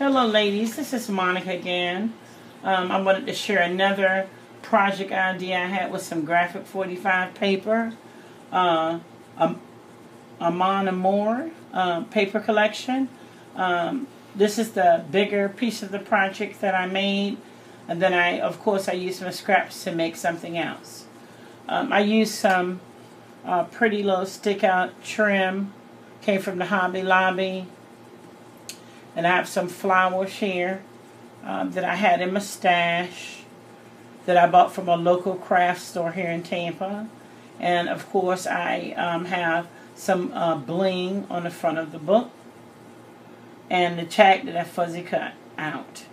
Hello ladies, this is Monica again. I wanted to share another project idea I had with some graphic 45 paper. Amon Amour paper collection. This is the bigger piece of the project that I made. And then of course I used my scraps to make something else. I used some pretty little stick out trim. Came from the Hobby Lobby. And I have some flowers here that I had in my stash that I bought from a local craft store here in Tampa. And of course I have some bling on the front of the book and the tag that I fuzzy cut out.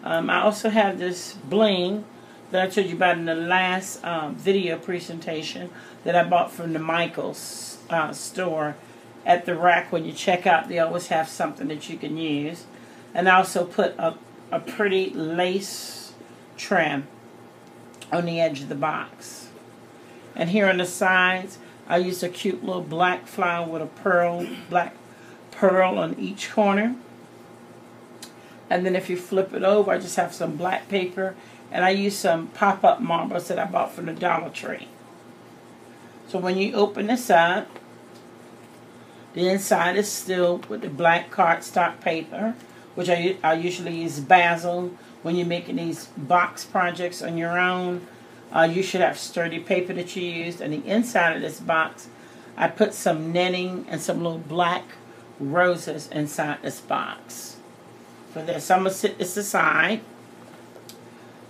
I also have this bling that I told you about in the last video presentation that I bought from the Michaels store. At the rack when you check out, they always have something that you can use. And I also put a pretty lace trim on the edge of the box. And here on the sides, I used a cute little black flower with a black pearl on each corner. And then if you flip it over, I just have some black paper. And I use some pop-up marbles that I bought from the Dollar Tree. So when you open this up, the inside is still with the black cardstock paper, which I usually use basil when you're making these box projects on your own. You should have sturdy paper that you used. And the inside of this box, I put some netting and some little black roses inside this box. For this, I'm going to sit this aside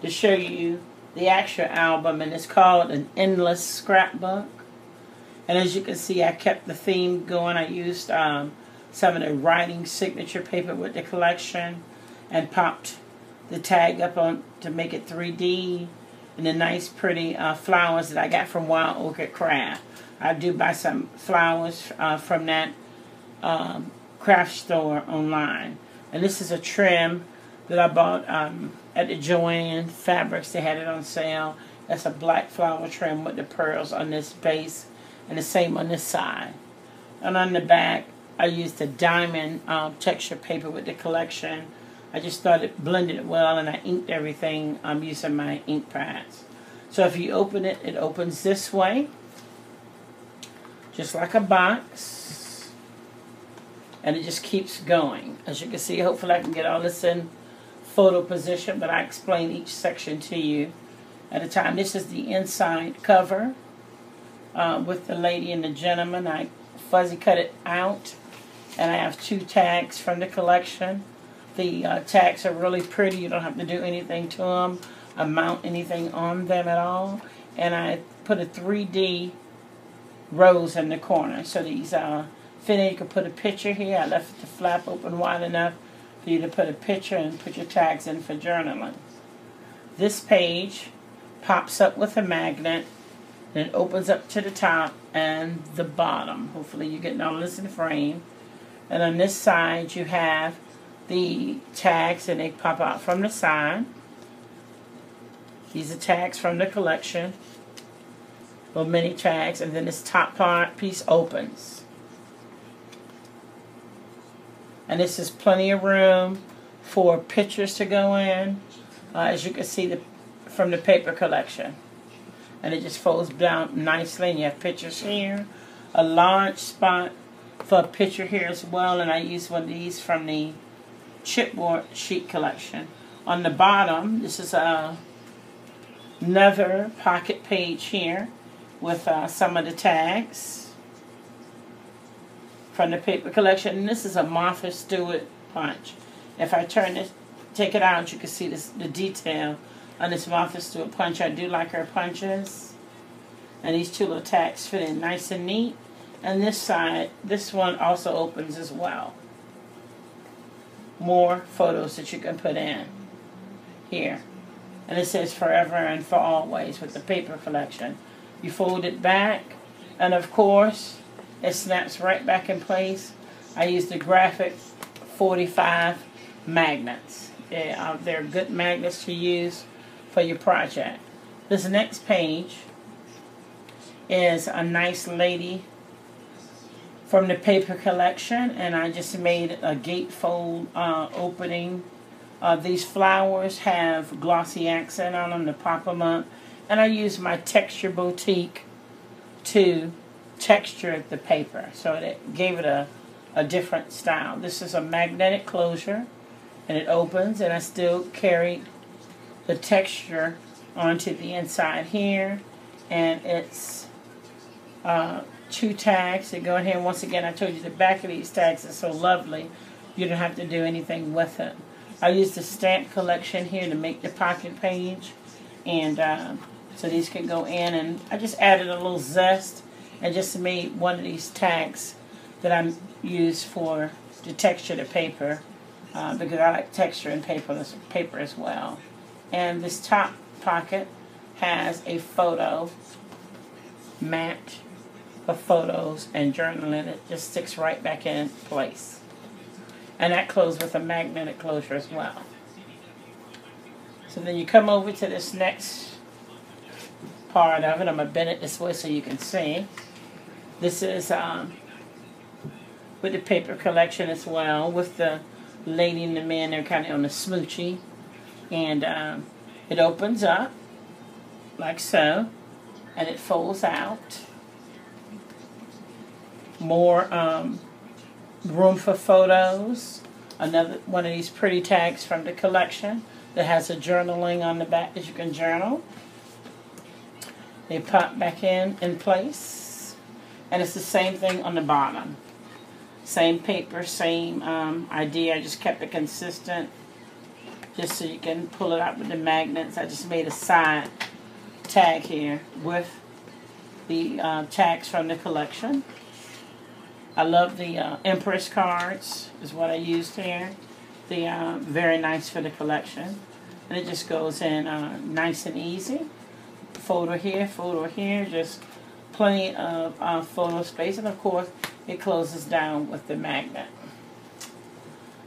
to show you the actual album, and it's called An Endless Scrapbook. And as you can see, I kept the theme going. I used some of the writing signature paper with the collection and popped the tag up on to make it 3D. And the nice pretty flowers that I got from Wild Orchid Craft. I do buy some flowers from that craft store online. And this is a trim that I bought at the Joanne Fabrics. They had it on sale. That's a black flower trim with the pearls on this base. And the same on this side. And on the back, I used a diamond texture paper with the collection. I just started blending it well, and I inked everything using my ink pads. So if you open it, it opens this way, just like a box. And it just keeps going. As you can see, hopefully I can get all this in photo position, but I explain each section to you at a time. This is the inside cover. With the lady and the gentleman. I fuzzy cut it out, and I have 2 tags from the collection. The tags are really pretty. You don't have to do anything to them, mount anything on them at all. And I put a 3D rose in the corner. So these you can put a picture here. I left the flap open wide enough for you to put a picture and put your tags in for journaling. This page pops up with a magnet. And it opens up to the top and the bottom. Hopefully you're getting all this in the frame. And on this side you have the tags, and they pop out from the side. These are tags from the collection. Little mini tags. And then this top part piece opens. And this is plenty of room for pictures to go in. As you can see from the paper collection. And it just folds down nicely, and you have pictures here. A large spot for a picture here as well, and I use one of these from the chipboard sheet collection. On the bottom, this is another pocket page here with some of the tags from the paper collection. And this is a Martha Stewart punch. If I take it out, you can see the detail on this Martha Stewart punch. I do like her punches. And these 2 little tags fit in nice and neat. And this side, this one also opens as well. More photos that you can put in here. And it says forever and for always with the paper collection. You fold it back, and of course, it snaps right back in place. I use the graphic 45 magnets. They're good magnets to use for your project. This next page is a nice lady from the paper collection, and I just made a gatefold opening. These flowers have glossy accent on them to pop them up, and I use my Texture Boutique to texture the paper, so it gave it a different style. This is a magnetic closure, and it opens, and I still carried the texture onto the inside here, and it's 2 tags that go in here. Once again, I told you the back of these tags is so lovely, you don't have to do anything with it. I used the stamp collection here to make the pocket page, and so these can go in, and I just added a little zest and just made one of these tags that I use for to texture the paper, because I like texture in paper as well. And this top pocket has a photo mat for photos and journaling. It just sticks right back in place. And that closes with a magnetic closure as well. So then you come over to this next part of it. I'm going to bend it this way so you can see. This is with the paper collection as well, with the lady and the man. They're kind of on the smoochie. And it opens up like so, and it folds out. More room for photos. Another one of these pretty tags from the collection that has a journaling on the back that you can journal. They pop back in place, and it's the same thing on the bottom. Same paper, same idea. I just kept it consistent just so you can pull it out with the magnets. I just made a side tag here with the tags from the collection. I love the Empress cards is what I used here. They are very nice for the collection. And it just goes in nice and easy. Photo here, just plenty of photo space. And of course, it closes down with the magnet.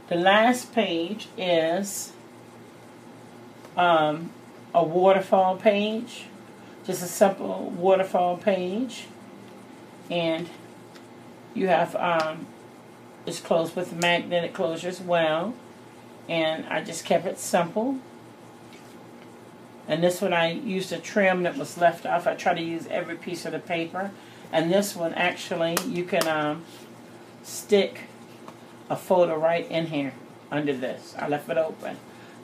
The last page is a waterfall page. Just a simple waterfall page. And you have, it's closed with magnetic closure as well. And I just kept it simple. And this one I used a trim that was left off. I try to use every piece of the paper. And this one actually, you can stick a photo right in here under this. I left it open.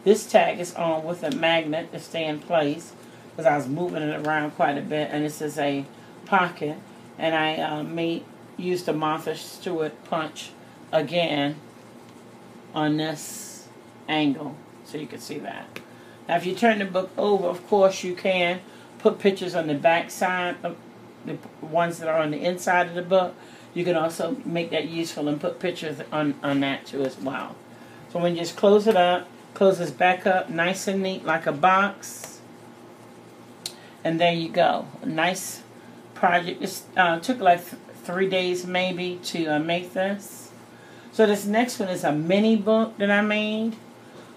This tag is on with a magnet to stay in place, because I was moving it around quite a bit. And this is a pocket. And I used the Martha Stewart punch again on this angle, so you can see that. Now if you turn the book over, of course you can put pictures on the back side of the ones that are on the inside of the book. You can also make that useful and put pictures on that too as well. So when you just close it up, close this back up nice and neat like a box, and there you go. A nice project. This took like 3 days maybe to make this. So this next one is a mini book that I made.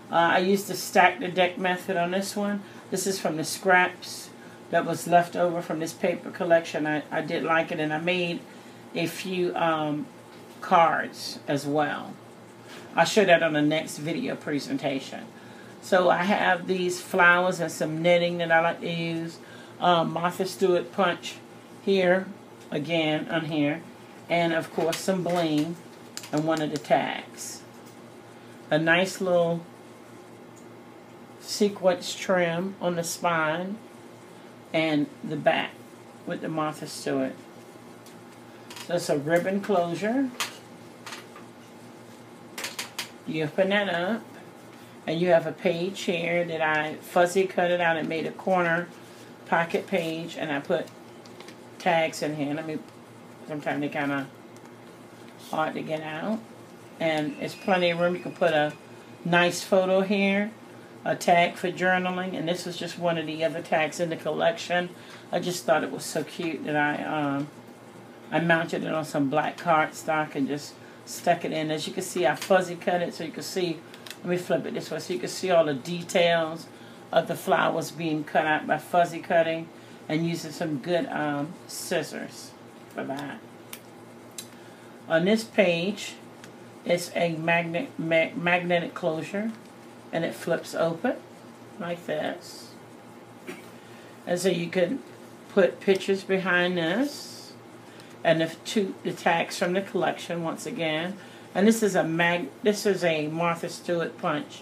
I used the stack the deck method on this one. This is from the scraps that was left over from this paper collection. I did like it, and I made a few cards as well. I'll show that on the next video presentation. So I have these flowers and some knitting that I like to use. Martha Stewart punch here, again on here, and of course some bling and one of the tags. A nice little sequence trim on the spine and the back with the Martha Stewart. So it's a ribbon closure. You open that up, and you have a page here that I fuzzy cut it out and made a corner pocket page, and I put tags in here. Sometimes they're kind of hard to get out. And it's plenty of room. You can put a nice photo here, a tag for journaling, and this is just one of the other tags in the collection. I just thought it was so cute that I mounted it on some black cardstock and just stuck it in. As you can see, I fuzzy cut it so you can see. Let me flip it this way so you can see all the details of the flowers being cut out by fuzzy cutting, and using some good scissors for that. On this page, it's a magnetic closure, and it flips open like this. And so you can put pictures behind this, and the tags from the collection once again. And this is a Martha Stewart punch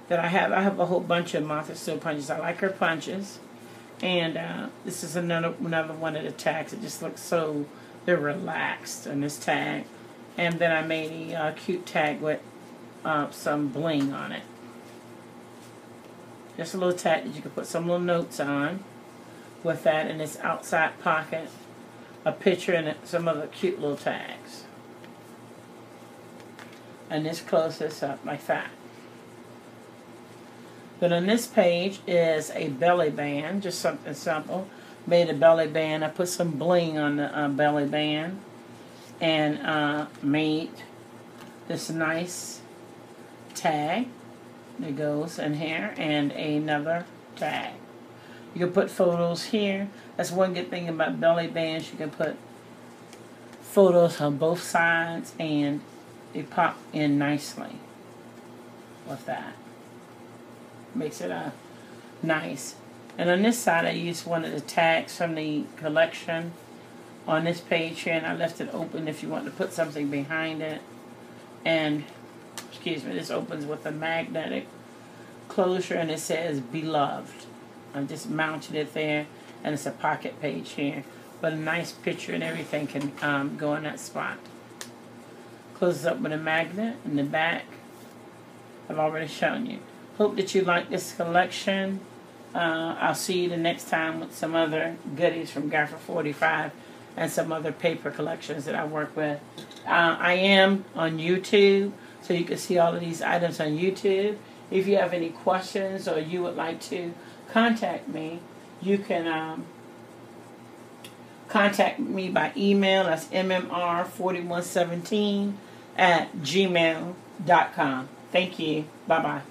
that I have. I have a whole bunch of Martha Stewart punches. I like her punches, and this is another one of the tags. It just looks so they're relaxed on this tag. And then I made a cute tag with some bling on it. Just a little tag that you can put some little notes on with that in this outside pocket. A picture and some other cute little tags. And this closes this up like that. Then on this page is a belly band, just something simple. Made a belly band. I put some bling on the belly band. And made this nice tag that goes in here, and another tag. You can put photos here. That's one good thing about belly bands. You can put photos on both sides, and they pop in nicely with that. Makes it nice. And on this side, I used one of the tags from the collection on this page here, and I left it open if you want to put something behind it. And, excuse me, this opens with a magnetic closure, and it says Beloved. I just mounted it there, and it's a pocket page here. But a nice picture and everything can go in that spot. Closes up with a magnet in the back. I've already shown you. Hope that you like this collection. I'll see you the next time with some other goodies from Gaffer 45 and some other paper collections that I work with. I am on YouTube, so you can see all of these items on YouTube. If you have any questions or you would like to contact me, you can contact me by email. That's mmr4117@gmail.com. Thank you. Bye-bye.